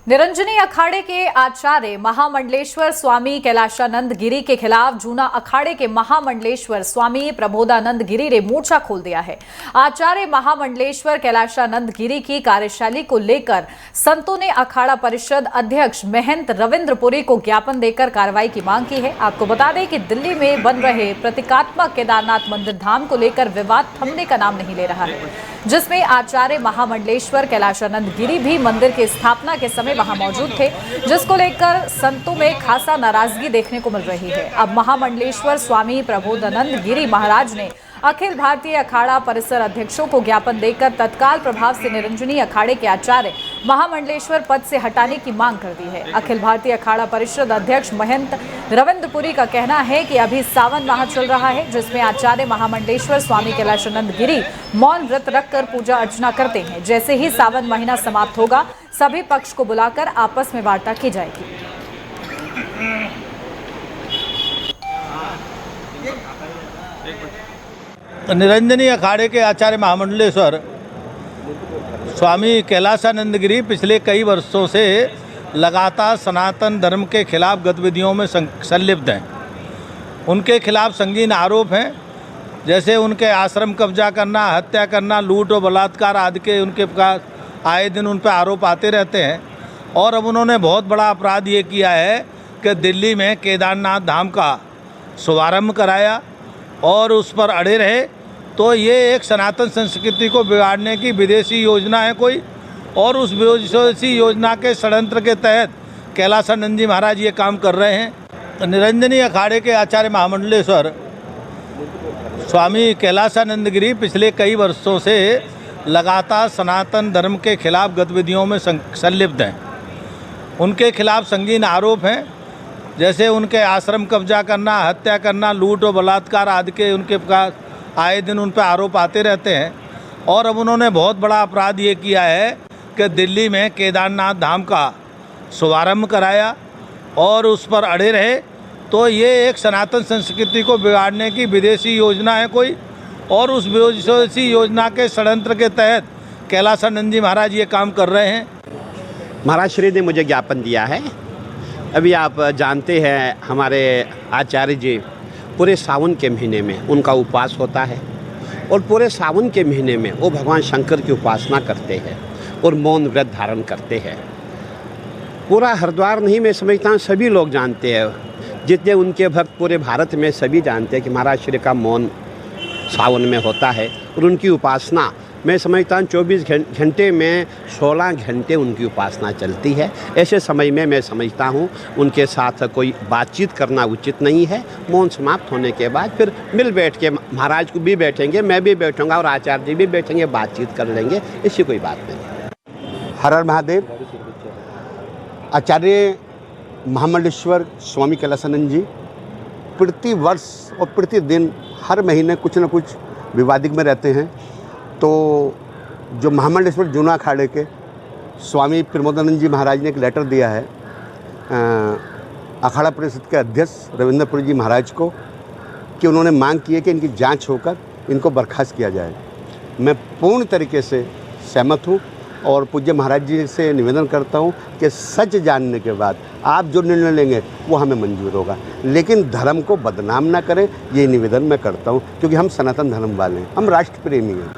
निरंजनी अखाड़े के आचार्य महामंडलेश्वर स्वामी कैलाशानंद गिरी के खिलाफ जूना अखाड़े के महामंडलेश्वर स्वामी प्रबोधानंद गिरी ने मोर्चा खोल दिया है। आचार्य महामंडलेश्वर कैलाशानंद गिरी की कार्यशैली को लेकर संतों ने अखाड़ा परिषद अध्यक्ष महंत रविंद्रपुरी को ज्ञापन देकर कार्रवाई की मांग की है। आपको बता दें कि दिल्ली में बन रहे प्रतीकात्मक केदारनाथ मंदिर धाम को लेकर विवाद थमने का नाम नहीं ले रहा है, जिसमें आचार्य महामंडलेश्वर कैलाशानंद गिरी भी मंदिर की स्थापना के समय वहां मौजूद थे, जिसको लेकर संतों में खासा नाराजगी देखने को मिल रही है। अब महामंडलेश्वर स्वामी प्रबोधानंद गिरी महाराज ने अखिल भारतीय अखाड़ा परिसर अध्यक्षों को ज्ञापन देकर तत्काल प्रभाव से निरंजनी अखाड़े के आचार्य महामंडलेश्वर पद से हटाने की मांग कर दी है। अखिल भारतीय अखाड़ा परिषद अध्यक्ष महंत रविंद्रपुरी का कहना है कि अभी सावन माह चल रहा है, जिसमें आचार्य महामंडलेश्वर स्वामी कैलाशानंद गिरी मौन व्रत रखकर पूजा अर्चना करते हैं। जैसे ही सावन महीना समाप्त होगा, सभी पक्ष को बुलाकर आपस में वार्ता की जाएगी। निरंजनी अखाड़े के आचार्य महामंडलेश्वर स्वामी कैलाशानंद गिरी पिछले कई वर्षों से लगातार सनातन धर्म के खिलाफ गतिविधियों में संलिप्त हैं। उनके खिलाफ संगीन आरोप हैं, जैसे उनके आश्रम कब्जा करना, हत्या करना, लूट और बलात्कार आदि के उनके पास आए दिन उन पर आरोप आते रहते हैं। और अब उन्होंने बहुत बड़ा अपराध ये किया है कि दिल्ली में केदारनाथ धाम का शुभारंभ कराया और उस पर अड़े रहे। तो ये एक सनातन संस्कृति को बिगाड़ने की विदेशी योजना है कोई, और उस विदेशी योजना के षड्यंत्र के तहत कैलाशानंद जी महाराज ये काम कर रहे हैं। निरंजनी अखाड़े के आचार्य महामंडलेश्वर स्वामी कैलाशानंद गिरी पिछले कई वर्षों से लगातार सनातन धर्म के खिलाफ गतिविधियों में संलिप्त हैं। उनके खिलाफ संगीन आरोप हैं, जैसे उनके आश्रम कब्जा करना, हत्या करना, लूट और बलात्कार आदि के उनके पास आए दिन उन पर आरोप आते रहते हैं। और अब उन्होंने बहुत बड़ा अपराध ये किया है कि दिल्ली में केदारनाथ धाम का शुभारंभ कराया और उस पर अड़े रहे। तो ये एक सनातन संस्कृति को बिगाड़ने की विदेशी योजना है कोई, और उस विदेशी योजना के षड्यंत्र के तहत कैलाशानंद जी महाराज ये काम कर रहे हैं। महाराज श्री ने मुझे ज्ञापन दिया है। अभी आप जानते हैं हमारे आचार्य जी पूरे सावन के महीने में उनका उपवास होता है, और पूरे सावन के महीने में वो भगवान शंकर की उपासना करते हैं और मौन व्रत धारण करते हैं। पूरा हरिद्वार नहीं, मैं समझता हूँ सभी लोग जानते हैं, जितने उनके भक्त पूरे भारत में सभी जानते हैं कि महाराज श्री का मौन सावन में होता है। और उनकी उपासना मैं समझता हूँ 24 घंटे में 16 घंटे उनकी उपासना चलती है। ऐसे समय में मैं समझता हूँ उनके साथ कोई बातचीत करना उचित नहीं है। मौन समाप्त होने के बाद फिर मिल बैठ के महाराज को भी बैठेंगे, मैं भी बैठूंगा और आचार्य जी भी बैठेंगे, बातचीत कर लेंगे, ऐसी कोई बात नहीं। हर हर महादेव। आचार्य महामंडलेश्वर स्वामी कैलाशानंद जी प्रति वर्ष और प्रति दिन हर महीने कुछ न कुछ विवादिक में रहते हैं। तो जो महामंडलेश्वर जूना अखाड़े के स्वामी प्रबोधानंद जी महाराज ने एक लेटर दिया है अखाड़ा परिषद के अध्यक्ष रविंद्रपुरी जी महाराज को, कि उन्होंने मांग की है कि इनकी जांच होकर इनको बर्खास्त किया जाए। मैं पूर्ण तरीके से सहमत हूँ और पूज्य महाराज जी से निवेदन करता हूँ कि सच जानने के बाद आप जो निर्णय लेंगे वो हमें मंजूर होगा, लेकिन धर्म को बदनाम ना करें, ये निवेदन मैं करता हूँ, क्योंकि हम सनातन धर्म वाले हैं, हम राष्ट्र प्रेमी हैं।